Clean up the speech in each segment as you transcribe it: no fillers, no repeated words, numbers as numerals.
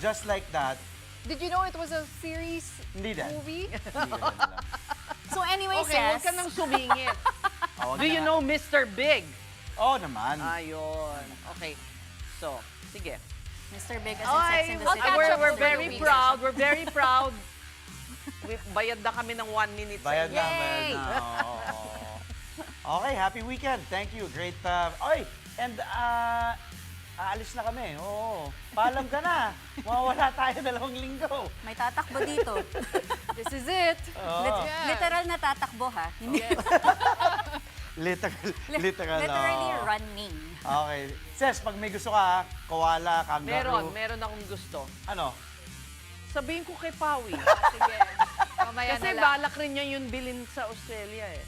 Just like that. Did you know it was a series Hindi din. movie? So anyway, Okay, huwag Ses, ka nang sumingit. Oh, Do you know Mr. Big? Oo naman. Ayun. Okay. So, sige. Mr. Big as in Sex and the I'll City. catch up We're over the very weekend. proud. We're very proud. Bayad na kami ng 1 minute. Bayad sa na, inyo. bayad na. Oo. Okay, happy weekend. Thank you. Great. Oy, and aalis na kami. Oo. Paalam ka na. Mawawala tayo 2 linggo. May tatakbo dito. This is it. Literal na tatakbo, ha? Hindi. Literal. Literally oo. running. Okay. Ses, pag may gusto ka, koala, kangaroo. Meron akong gusto. Ano? Sabihin ko kay Pawi. Sige. Mamaya Kasi na lang. balak rin niya yun bilhin sa Australia eh.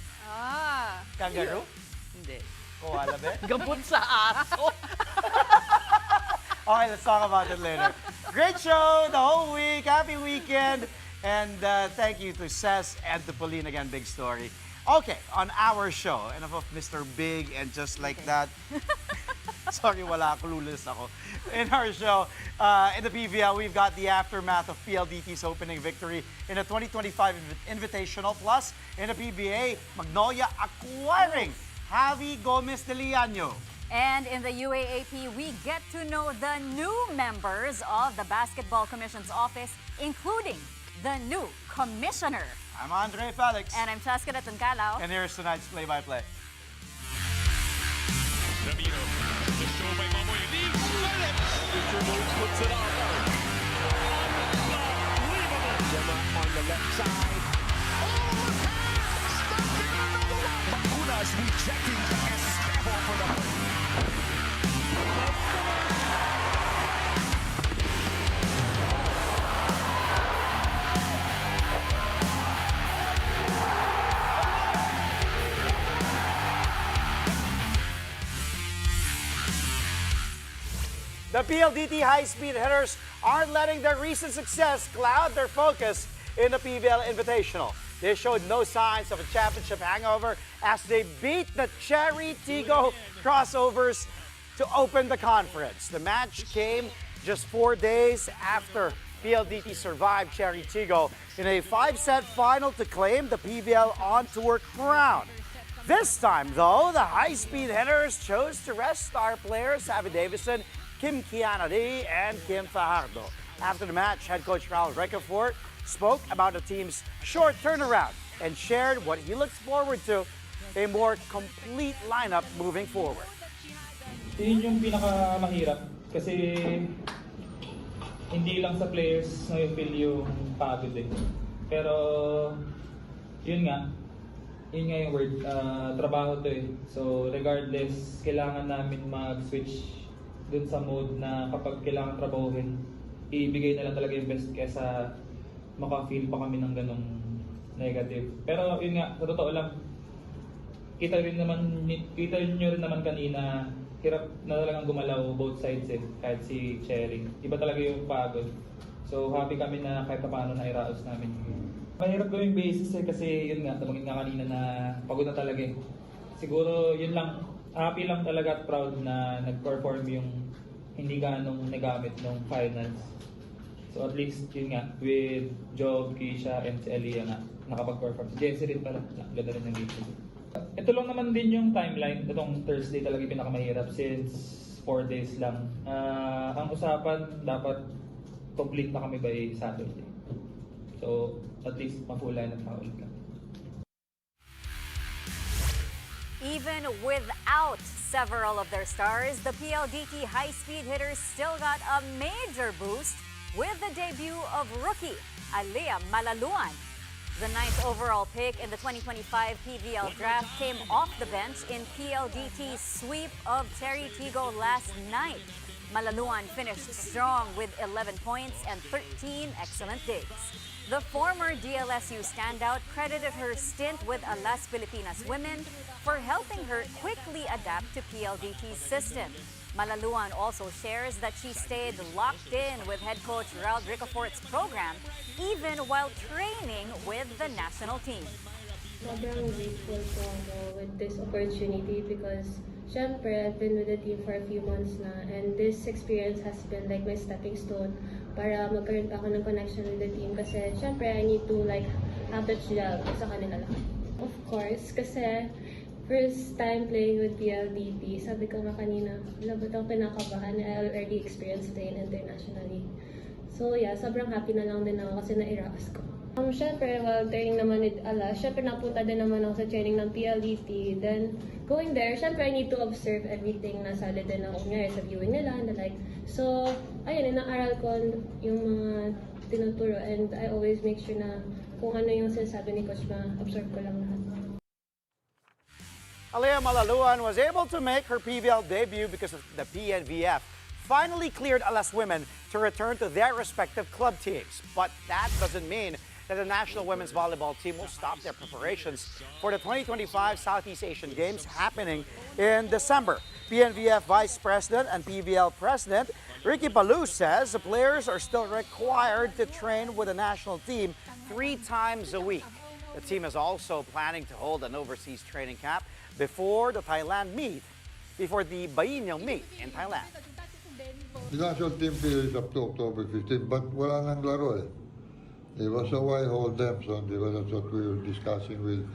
Kangaroo? Hindi. Koala ba? Gabot sa aso. Okay, let's talk about it later. Great show the whole week. Happy weekend. And thank you to Ses and to Pauline again. Big story. Okay, on our show, enough of Mr. Big and just like that. Sorry, wala, clueless ako. In our show, in the PVL, we've got the aftermath of PLDT's opening victory in the 2025 Invitational. Plus, in the PBA, Magnolia acquiring Javi Gomez de Liano. And in the UAAP, we get to know the new members of the Basketball Commission's office, including the new commissioner. I'm Andre Felix. And I'm Chaska Tuncalao. And here's tonight's play-by-play. Ramiro, the show by Mamoy leaves. Mr. Moves puts it on. Unbelievable. Gemma on the left side. Oh, the pass! Stuck in another one. Bacunas rejecting Esteban for the The PLDT high-speed hitters aren't letting their recent success cloud their focus in the PVL Invitational. They showed no signs of a championship hangover as they beat the Cherry Tigo Crossovers to open the conference. The match came just 4 days after PLDT survived Cherry Tigo in a 5-set final to claim the PVL On-Tour crown. This time, though, the high-speed hitters chose to rest star players Savvy Davison, Kim Kianadi, and Kim Fajardo. After the match, head coach Raul Recafort spoke about the team's short turnaround and shared what he looks forward to, a more complete lineup moving forward. Yun yung pinakamahirap kasi hindi lang sa players na feel yung pagod eh. Pero yun nga yung word, trabaho to eh. So regardless, kailangan namin mag-switch dun sa mode na kapag kailangan trabahuhin, ibigay na lang talaga yung best kesa maka-feel pa kami ng ganong negative. Pero yun nga, sa totoo lang, kita nyo rin naman kanina, hirap na talagang gumalaw both sides eh, kahit si Cherry. Iba talaga yung pagod. So happy kami na kahit paano na iraos namin. Mahirap gawing basis eh, kasi yun nga, tabangin nga kanina na pagod na talaga eh. Siguro yun lang, happy lang talaga at proud na nag-perform yung hindi ganong nagamit ng finals. So at least yun nga, with Job, Keisha, and si Elia nga, nakapag-perform. Si Jency rin pala, ganda rin ng game. Ito lang naman din yung timeline. Itong Thursday talaga yung pinakamahirap since 4 days lang. Ang usapan, dapat complete na kami by Saturday. So at least ma-full line at ma-ulit kami. Even without several of their stars, the PLDT high-speed hitters still got a major boost with the debut of rookie Alea Malaluan. The 9th overall pick in the 2025 PVL draft came off the bench in PLDT's sweep of Cherry Tigo last night. Malaluan finished strong with 11 points and 13 excellent digs. The former DLSU standout credited her stint with Alas Pilipinas Women for helping her quickly adapt to PLDT's system. Malaluan also shares that she stayed locked in with head coach Raul Ricafort's program even while training with the national team. Sobrang grateful po ako with this opportunity because syempre I've been with the team for a few months na and this experience has been like my stepping stone para magkaroon pa ako ng connection with the team. Kasi syempre, I need to like have that gel sa kanila lahat. Of course, kasi first time playing with PLDT, sabi ko nga kanina, wala ba't ako pinakabahan? I already experienced playing internationally. So yeah, sobrang happy na lang din ako kasi na-iraas ko. Syempre, while training naman with Ala, syempre napunta din naman ako sa training ng PLDT. Then, going there, syempre I need to observe everything na solid din ako ngayon sa viewing nila and the like. So, ayun, inaaral ko yung mga tinuturo and I always make sure na kung ano yung sinasabi ni Coach, ma-observe ko lang lahat. Alea Malaluan was able to make her PVL debut because of the PNVF finally cleared Alas women to return to their respective club teams. But that doesn't mean that the national women's volleyball team will stop their preparations for the 2025 Southeast Asian Games happening in December. PNVF Vice President and PVL President Ricky Palou says the players are still required to train with the national team 3 times a week. The team is also planning to hold an overseas training camp before the Bainiang meet in Thailand. The national team period is up to October 15, but wala nang laro eh. Diba? So why hold them? So diba, that's what we were discussing with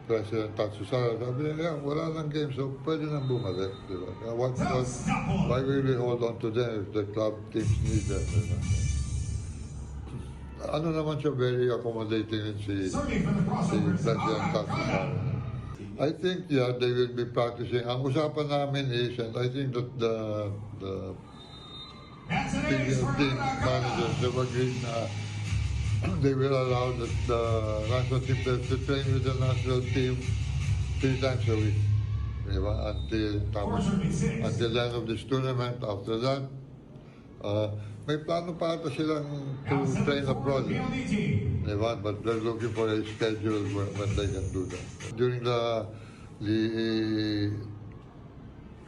President Tatsusara. Sabi niya, wala nang game, so pwede nang bumalik. Diba? Why will we hold on to them if the club teams need them? Diba? Ano naman siya, very accommodating si President Tatsusara. I think, yeah, they will be practicing. Ang usapan namin is, and I think that the PVL team managers have agreed na they will allow the national team to train with the national team 3 times a week. Diba? Until the end of this tournament. After that, may plano pa ata silang to train abroad. Diba? But they're looking for a schedule when they can do that. During the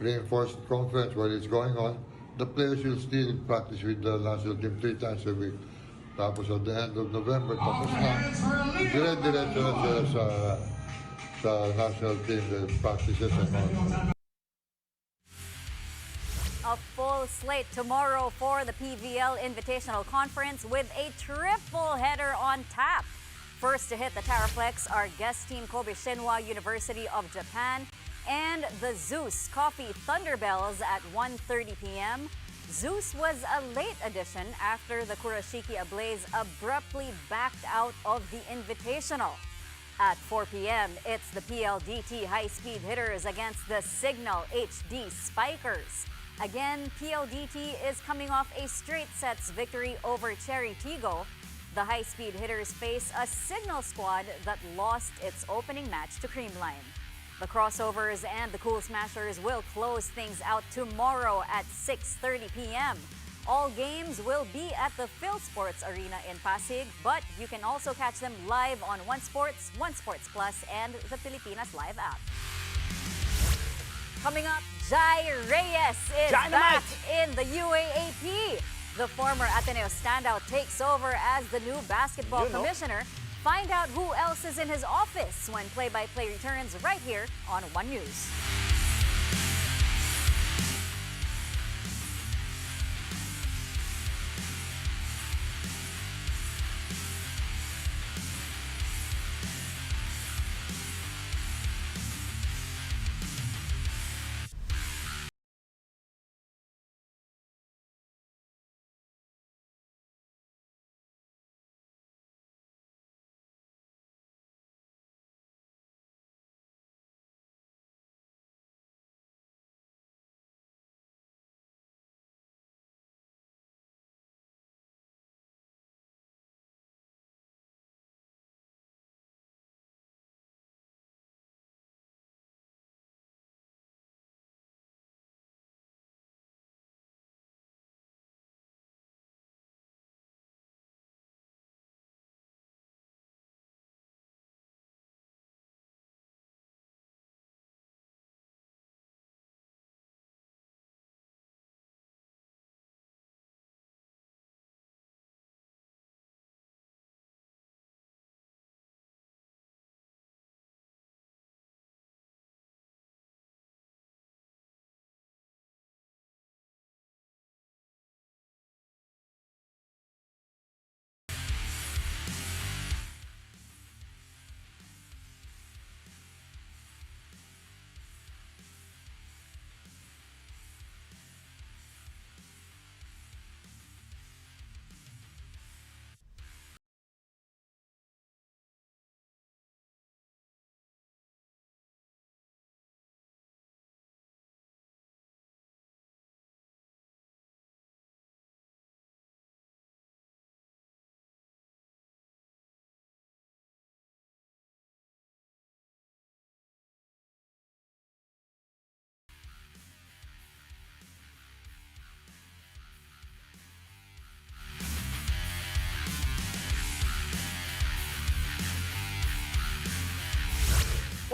reinforced conference while it's going on, the players will still practice with the national team 3 times a week. Tapos at the end of November, tapos na, dire-diretso na sila sa national team, the practices and all. A full slate tomorrow for the PVL Invitational Conference with a triple header on tap. First to hit the Taraflex are guest team Kobe Shinhwa University of Japan and the Zeus Coffee Thunderbells at 1:30 p.m. Zeus was a late addition after the Kurashiki Ablaze abruptly backed out of the Invitational. At 4 p.m., it's the PLDT high-speed hitters against the Signal HD Spikers. Again, PLDT is coming off a straight sets victory over Cherry Tigo. The high-speed hitters face a Signal squad that lost its opening match to Creamline. The Crossovers and the Cool Smashers will close things out tomorrow at 6:30 p.m. All games will be at the Phil Sports Arena in Pasig, but you can also catch them live on One Sports, One Sports Plus, and the Pilipinas Live app. Coming up, Jai Reyes is Dynamite! back in the UAAP. The former Ateneo standout takes over as the new basketball commissioner. Find out who else is in his office when play-by-play returns right here on One News.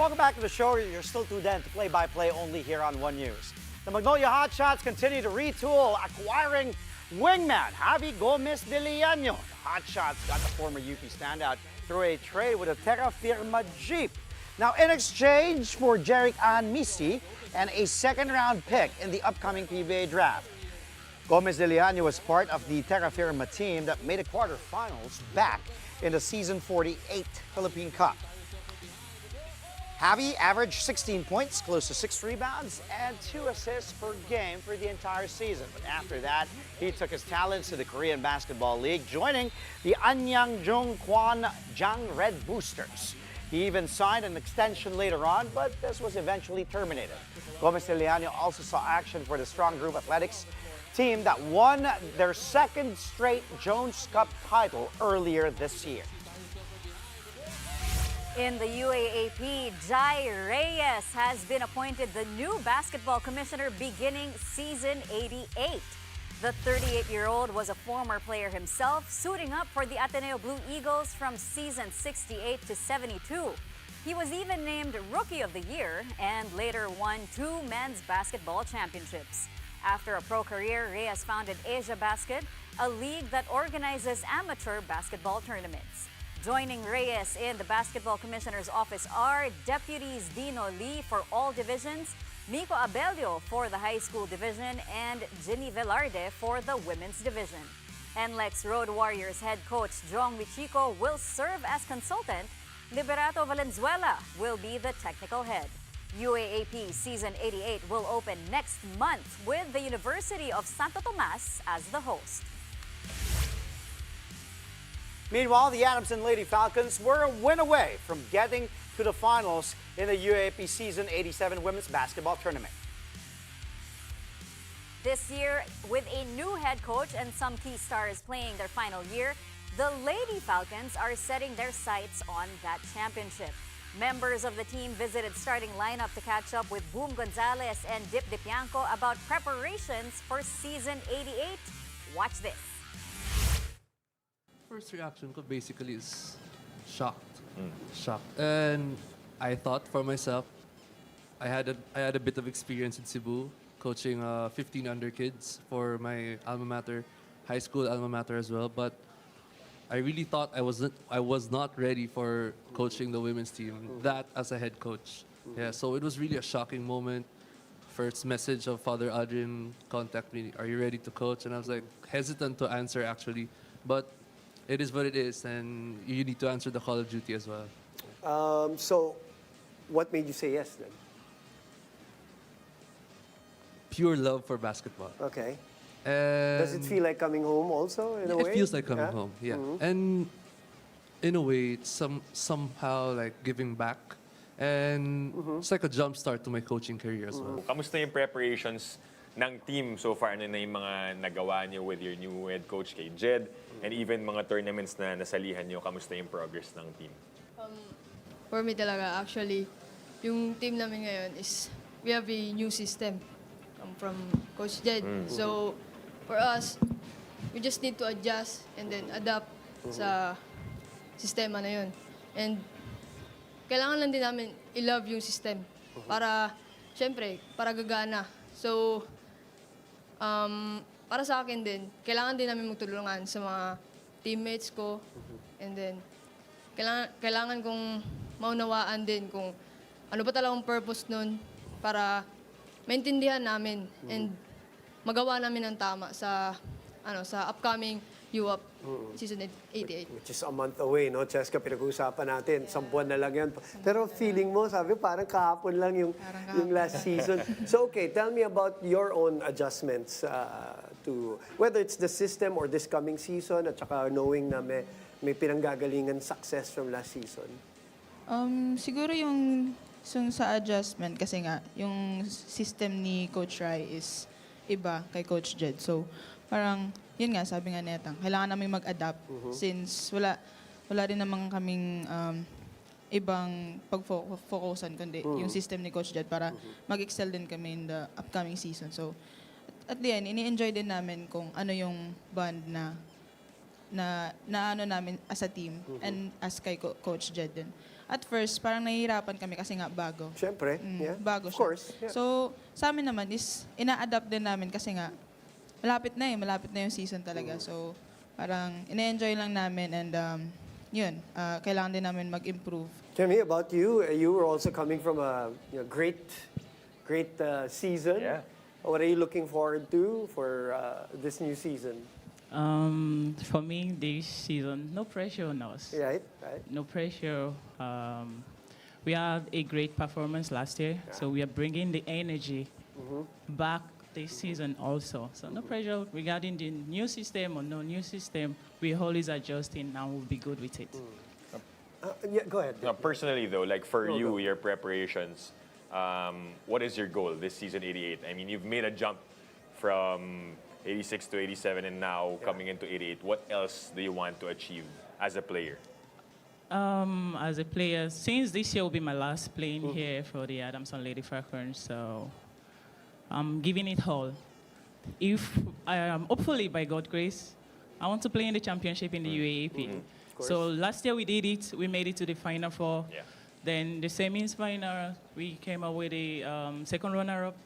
Welcome back to the show. You're still tuned in to play-by-play only here on One News. The Magnolia Hotshots continue to retool, acquiring wingman Javi Gomez de Leano. The Hotshots got the former UP standout through a trade with a Terra Firma Jeep. Now, in exchange for Jerick Ann Misi and a second-round pick in the upcoming PBA draft. Gomez de Leano was part of the Terra Firma team that made a quarterfinals back in the season 48 Philippine Cup. Javi averaged 16 points, close to 6 rebounds, and 2 assists per game for the entire season. But after that, he took his talents to the Korean Basketball League, joining the Anyang Kwan Jang Red Boosters. He even signed an extension later on, but this was eventually terminated. Gomez de Leano also saw action for the Strong Group Athletics team that won their second straight Jones Cup title earlier this year. In the UAAP, Jai Reyes has been appointed the new basketball commissioner beginning season 88. The 38-year-old was a former player himself, suiting up for the Ateneo Blue Eagles from season 68 to 72. He was even named Rookie of the Year and later won 2 men's basketball championships. After a pro career, Reyes founded Asia Basket, a league that organizes amateur basketball tournaments. Joining Reyes in the Basketball Commissioner's office are Deputies Dino Lee for all divisions, Miko Abelio for the high school division, and Ginny Velarde for the women's division. NLEX Road Warriors head coach Jong Michiko will serve as consultant. Liberato Valenzuela will be the technical head. UAAP Season 88 will open next month with the University of Santo Tomas as the host. Meanwhile, the Adamson Lady Falcons were a win away from getting to the finals in the UAAP Season 87 Women's Basketball Tournament. This year, with a new head coach and some key stars playing their final year, the Lady Falcons are setting their sights on that championship. Members of the team visited starting lineup to catch up with Boom Gonzalez and Dip Dipianco about preparations for Season 88. Watch this. First reaction ko basically is shocked. Shocked. And I thought for myself, I had a bit of experience in Cebu, coaching 15 under kids for my alma mater, high school alma mater as well. But I really thought I was not ready for coaching the women's team, that as a head coach. Yeah, so it was really a shocking moment. First message of Father Adrian contact me, "Are you ready to coach?" And I was like hesitant to answer actually, but it is what it is, and you need to answer the call of duty as well. So, what made you say yes then? Pure love for basketball. Okay. And Does it feel like coming home also, in a way? It feels like coming home, yeah. And in a way, it's somehow like giving back. And it's like a jump start to my coaching career as well. Kamusta yung preparations ng team so far? Ano na yung mga nagawa niyo with your new head coach kay Jed? And even mga tournaments na nasalihan niyo, kamusta yung progress ng team? For me talaga, actually, yung team namin ngayon is, we have a new system from Coach Jed. So, for us, we just need to adjust and then adapt sa sistema na yun. And kailangan lang din namin i-love yung system para, syempre, para gagana. So, para sa akin din, kailangan din namin magtulungan sa mga teammates ko. And then, kailangan kong maunawaan din kung ano ba talagang purpose nun para maintindihan namin and magawa namin ng tama sa upcoming UAAP Season 88. Which is a month away, no? Cheska, pinag-uusapan natin. 10 buwan na lang yan. Pero feeling mo, sabi, parang kahapon lang yung last season. So, okay, tell me about your own adjustments to, whether it's the system or this coming season, at saka knowing na may pinanggagalingan success from last season. Siguro yung sa adjustment, kasi nga, yung system ni Coach Rai is iba kay Coach Jed. So, parang, yun nga, sabi nga netang, kailangan namin mag-adapt since wala rin naman kaming ibang pag-focusan, kundi yung system ni Coach Jed para mag-excel din kami in the upcoming season. So, at the end, ini-enjoy din namin kung ano yung bond na ano namin as a team and as kay Coach Jed din. at first, parang nahihirapan kami kasi nga bago. Siyempre, yeah. Bago Of siya. course. Yeah. So, sa amin naman is, ina-adapt din namin kasi nga, malapit na yung season talaga. So, parang ina-enjoy lang namin and yun, kailangan din namin mag-improve. Tell me about you. You were also coming from a great season. Yeah. What are you looking forward to for this new season? For me, this season, no pressure on us. Right. No pressure. We had a great performance last year, so we are bringing the energy back this season also. So no pressure regarding the new system or no new system. We always adjusting and we'll be good with it. Yeah, go ahead. Personally, though, like for you, your preparations, what is your goal this season 88? I mean, you've made a jump from 86 to 87 and now coming into 88. What else do you want to achieve as a player? As a player, since this year will be my last playing here for the Adamson Lady Falcons, so I'm giving it all. If hopefully by God's grace, I want to play in the championship in the UAAP. So last year we did it. We made it to the final four. Yeah. Then the semis final, we came up with a second runner-up.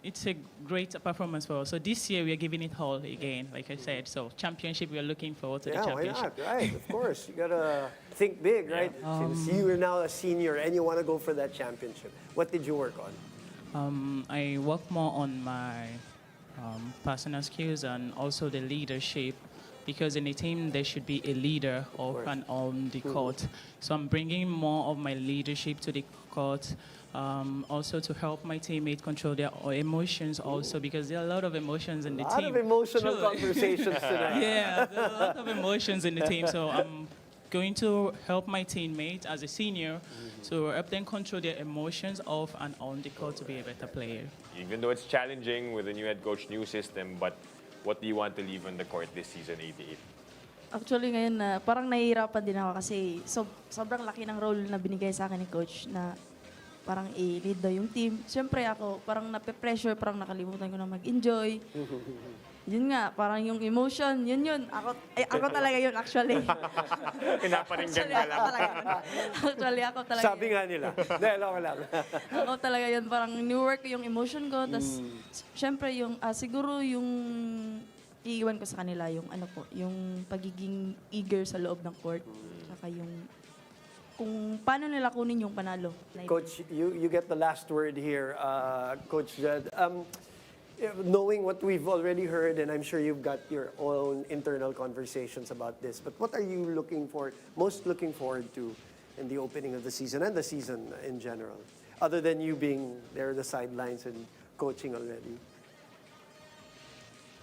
It's a great performance for us. So this year we are giving it all again, like I said. So championship, we are looking forward to the championship. Why not? Right, of course. You gotta think big, right? Since you are now a senior and you want to go for that championship, what did you work on? I work more on my personal skills and also the leadership, because in a team there should be a leader off and on the court. So I'm bringing more of my leadership to the court, also to help my teammates control their emotions also, because there are a lot of emotions in the team. A lot of emotional conversations tonight. Yeah, there are a lot of emotions in the team. So I'm going to help my teammates as a senior to help them control their emotions off and on the court to be a better player. Even though it's challenging with the new head coach, new system, but what do you want to leave on the court this season 88? Actually ngayon, parang nahihirapan din ako kasi sobrang laki ng role na binigay sa akin ni coach na parang i-lead daw yung team. Siyempre ako, parang nape-pressure, parang nakalimutan ko na mag-enjoy. Yun nga, parang yung emotion, yun. Ako talaga yun, actually. Pinaparinggan ka lang. Actually, ako talaga. Sabi nga nila. Dahil ako lang. Ako talaga yun, parang new-work ko yung emotion ko. Tapos, syempre, siguro yung iiwan ko sa kanila, yung pagiging eager sa loob ng court. Saka yung kung paano nila kunin yung panalo. Coach, you get the last word here, Coach Jed. Knowing what we've already heard, and I'm sure you've got your own internal conversations about this, but what are you most looking forward to in the opening of the season and the season in general, other than you being there on the sidelines and coaching already?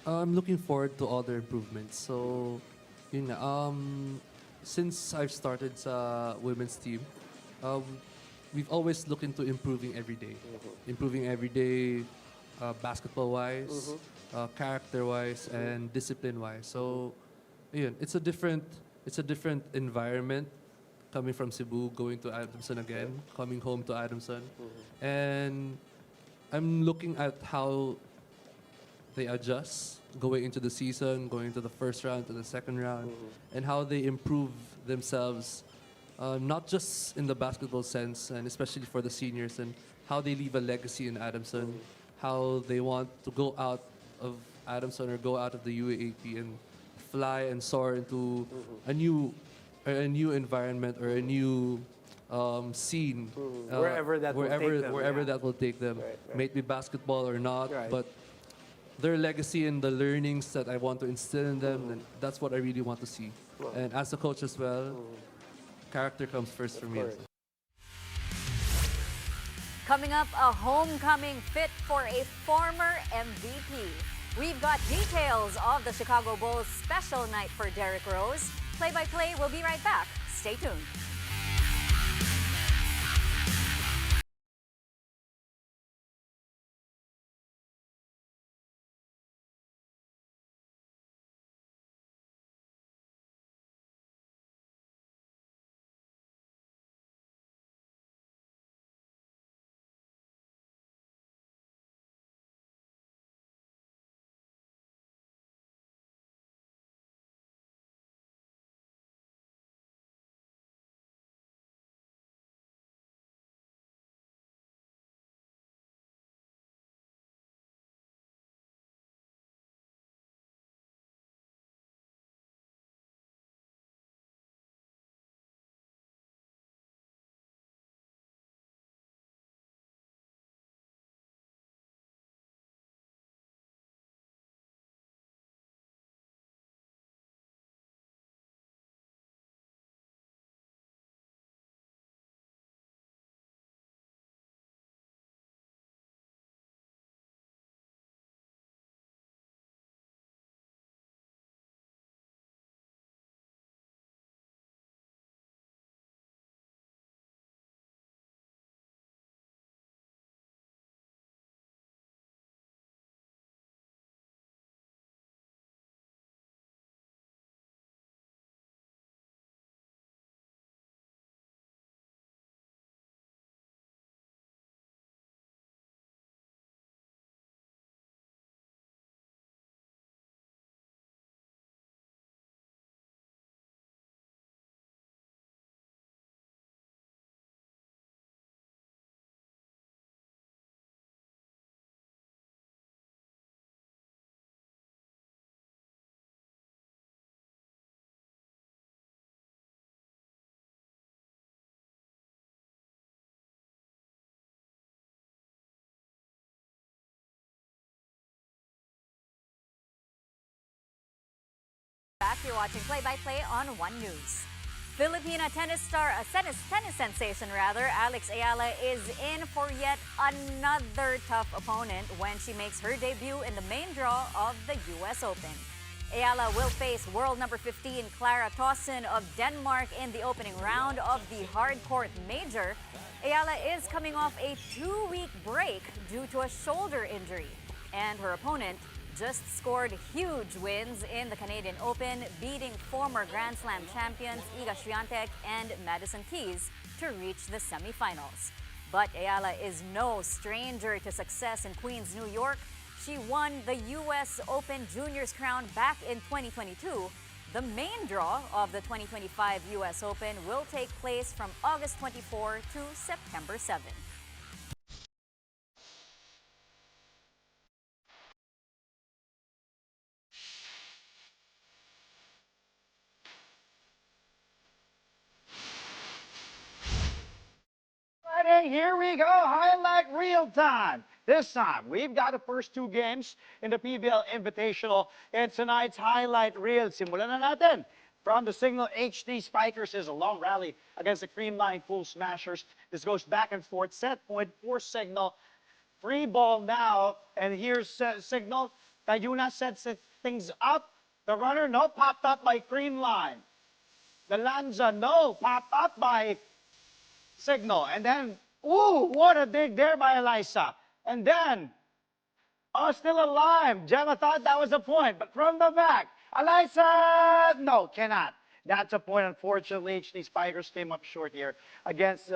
I'm looking forward to all the improvements. So, yun nga, since I've started sa women's team, we've always looked into improving every day. Improving every day, basketball-wise, character-wise, and discipline-wise. So, yun, it's a different environment coming from Cebu, going to Adamson again, coming home to Adamson. And I'm looking at how they adjust going into the season, going into the first round, to the second round, and how they improve themselves, not just in the basketball sense, and especially for the seniors, and how they leave a legacy in Adamson, how they want to go out of Adamson or go out of the UAAP and fly and soar into a new environment or a new scene. Wherever that will take them. Right. May it be basketball or not, Right. but their legacy and the learnings that I want to instill in them, and that's what I really want to see. And as a coach as well, character comes first for me. Coming up, a homecoming fit for a former MVP. We've got details of the Chicago Bulls' special night for Derrick Rose. Play-by-play, we'll be right back. Stay tuned. back. You're watching Play-by-Play on One News. Filipina tennis sensation Alex Ayala is in for yet another tough opponent when she makes her debut in the main draw of the US Open. Ayala will face world number 15 Clara Tauson of Denmark in the opening round of the hardcourt major. Ayala is coming off a 2-week break due to a shoulder injury, and her opponent just scored huge wins in the Canadian Open, beating former Grand Slam champions Iga Swiatek and Madison Keys to reach the semifinals. But Ayala is no stranger to success in Queens, New York. She won the US Open Juniors crown back in 2022. The main draw of the 2025 US Open will take place from August 24 to September 7. Friday, here we go. Highlight real time. This time, we've got the first 2 games in the PVL Invitational. And tonight's highlight reel, simulan na natin. From the Signal HD Spikers is a long rally against the Creamline Pool Smashers. This goes back and forth. Set point for Signal. Free ball now. And here's Signal. Tayuna sets things up. The runner, no, popped up by Creamline. The Lanza, no, popped up by Signal. And then, ooh, what a dig there by Eliza. And then, oh, still alive. Gemma thought that was a point, but from the back, Eliza, no, cannot. That's a point, unfortunately. HD Spikers came up short here against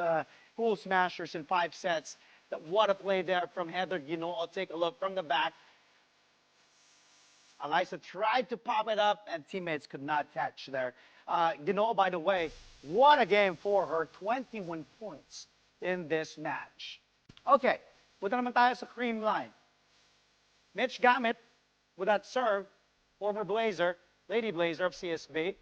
Pool Smashers in 5 sets. What a play there from Heather Guino. I'll take a look from the back. Eliza tried to pop it up, and teammates could not catch there. Guino, by the way, what a game for her. 21 points in this match. Okay, punta naman tayo sa Creamline. Mitch Gamit with that serve, former Blazer, Lady Blazer of CSB.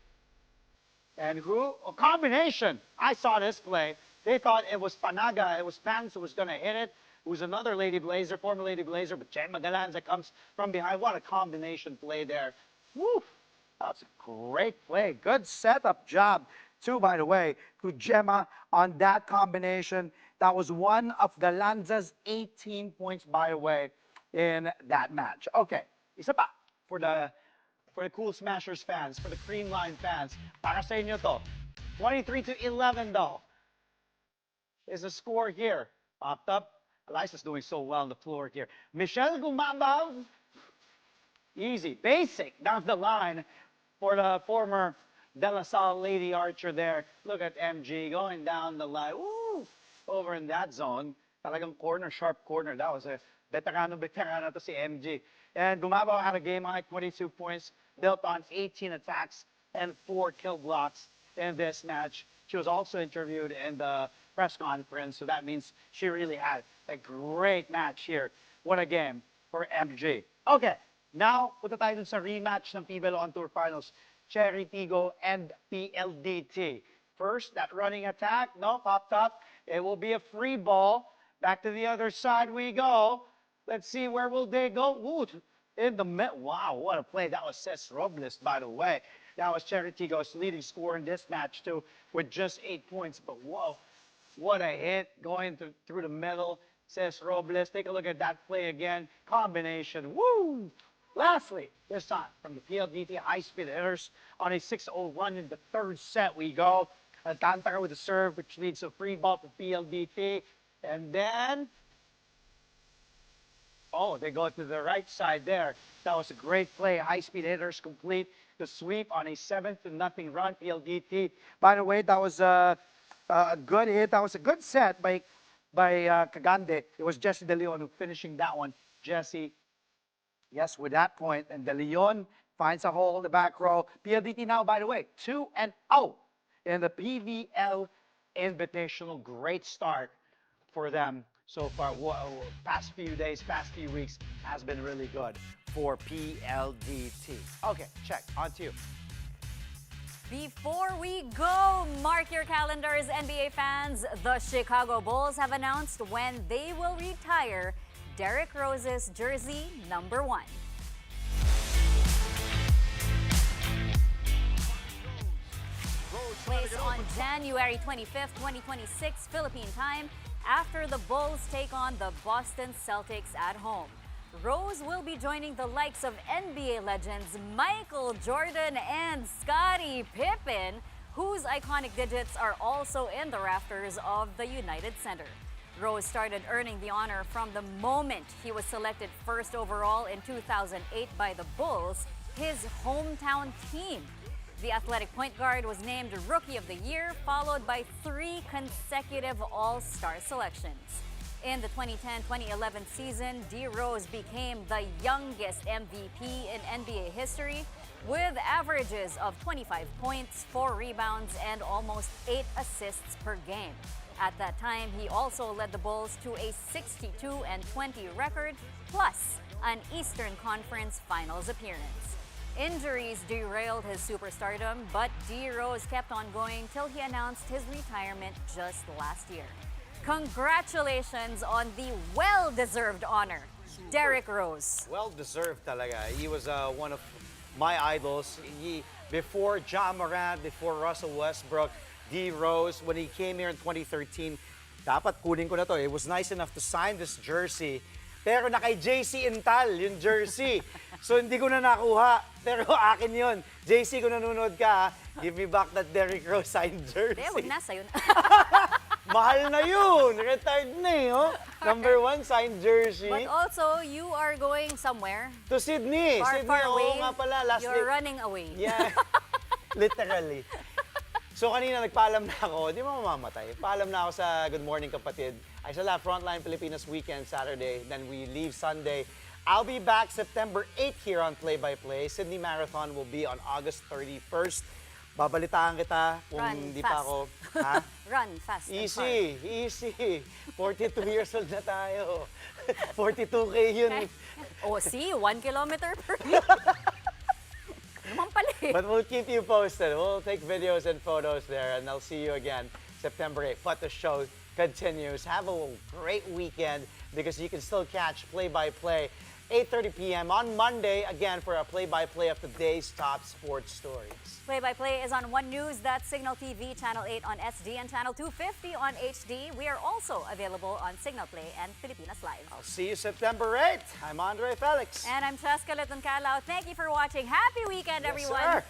And who? A combination. I saw this play. They thought it was Panaga, it was Pans who was going to hit it. It was another Lady Blazer, former Lady Blazer, but Gemma Galanza comes from behind. What a combination play there. Woo! That was a great play. Good setup job, too, by the way, to Gemma on that combination. That was one of Galanza's 18 points, by the way, in that match. Okay, isa pa for the Cool Smashers fans, for the Creamline fans. Para sa inyo to. 23-11 though is the score here. Popped up. Eliza's doing so well on the floor here. Michelle Gumabaw. Easy, basic down the line for the former De La Salle Lady Archer there. Look at MG going down the line. Woo! Over in that zone. Talagang corner, sharp corner. That was a veterano to si MG. And Gumabaw had a game high 22 points, built on 18 attacks and 4 kill blocks in this match. She was also interviewed in the press conference, so that means she really had a great match here. What a game for MG. Okay, now punta tayo dun sa rematch ng PVL On Tour Finals. Cherry Tigo and PLDT. First, that running attack, no, popped up. It will be a free ball. Back to the other side we go. Let's see, where will they go? Ooh, in the middle. Wow, what a play. That was Cés Robles, by the way. That was Cherry Tigo's leading scorer in this match, too, with just 8 points. But whoa, what a hit going through the middle. Cés Robles, take a look at that play again. Combination, woo! Lastly, this time from the PLDT high-speed hitters on a 6-0 run in the 3rd set we go. Alcantara with the serve, which leads to a free ball for PLDT. And then, oh, they go to the right side there. That was a great play. High-speed hitters complete the sweep on a 7-0 run. PLDT. By the way, that was a good hit. That was a good set by Cagande. It was Jesse De Leon who finishing that one. Jesse, yes, with that point. And De Leon finds a hole in the back row. PLDT now, by the way, 2-0 in the PVL Invitational. Great start for them so far. Past few days, past few weeks has been really good for PLDT. Okay, check. On to you. Before we go, mark your calendars, NBA fans. The Chicago Bulls have announced when they will retire Derrick Rose's jersey number 1. take place on January 25th, 2026 Philippine time after the Bulls take on the Boston Celtics at home. Rose will be joining the likes of NBA legends Michael Jordan and Scottie Pippen, whose iconic digits are also in the rafters of the United Center. Rose started earning the honor from the moment he was selected first overall in 2008 by the Bulls, his hometown team. The athletic point guard was named Rookie of the Year, followed by 3 consecutive All-Star selections. In the 2010-2011 season, D. Rose became the youngest MVP in NBA history with averages of 25 points, 4 rebounds, and almost 8 assists per game. At that time, he also led the Bulls to a 62-20 record, plus an Eastern Conference Finals appearance. Injuries derailed his superstardom, but D. Rose kept on going till he announced his retirement just last year. Congratulations on the well-deserved honor, Derrick Rose. Well-deserved talaga. He was one of my idols. Before Ja Morant, before Russell Westbrook, D. Rose, when he came here in 2013, dapat kunin ko na to. It was nice enough to sign this jersey. Pero na kay JC Intal, yung jersey. So hindi ko na nakuha. Pero akin yun. JC, kung nanonood ka, give me back that Derrick Rose signed jersey. Huwag na, sa'yo na. Mahal na yun. Retired na eh. Oh. Number 1 signed jersey. But also, you are going somewhere. To Sydney. Far, Sydney, far away. oo nga pala. Last You're week. running away. Yeah. Literally. So kanina nagpaalam na ako, di mo mamamatay. Paalam na ako sa Good Morning Kapatid. I shall have Frontline Pilipinas weekend Saturday, then we leave Sunday. I'll be back September 8 here on Play by Play. Sydney Marathon will be on August 31st. Babalitaan kita kung Run di fast. pa ako. Ha? Run fast and Easy, easy. 42 years old na tayo. 42K yun. hard. Oh, see, 1 kilometer per week. Naman pala eh. But we'll keep you posted. We'll take videos and photos there, and I'll see you again September 8th. But the show continues. Have a great weekend because you can still catch Play-by-Play 8:30 p.m. on Monday, again, for a play-by-play of the day's top sports stories. Play-by-play is on One News, that's Signal TV, Channel 8 on SD, and Channel 250 on HD. We are also available on Signal Play and Pilipinas Live. I'll see you September 8th. I'm Andre Felix. And I'm Cheska Calao. Thank you for watching. Happy weekend, Yes, everyone. sir.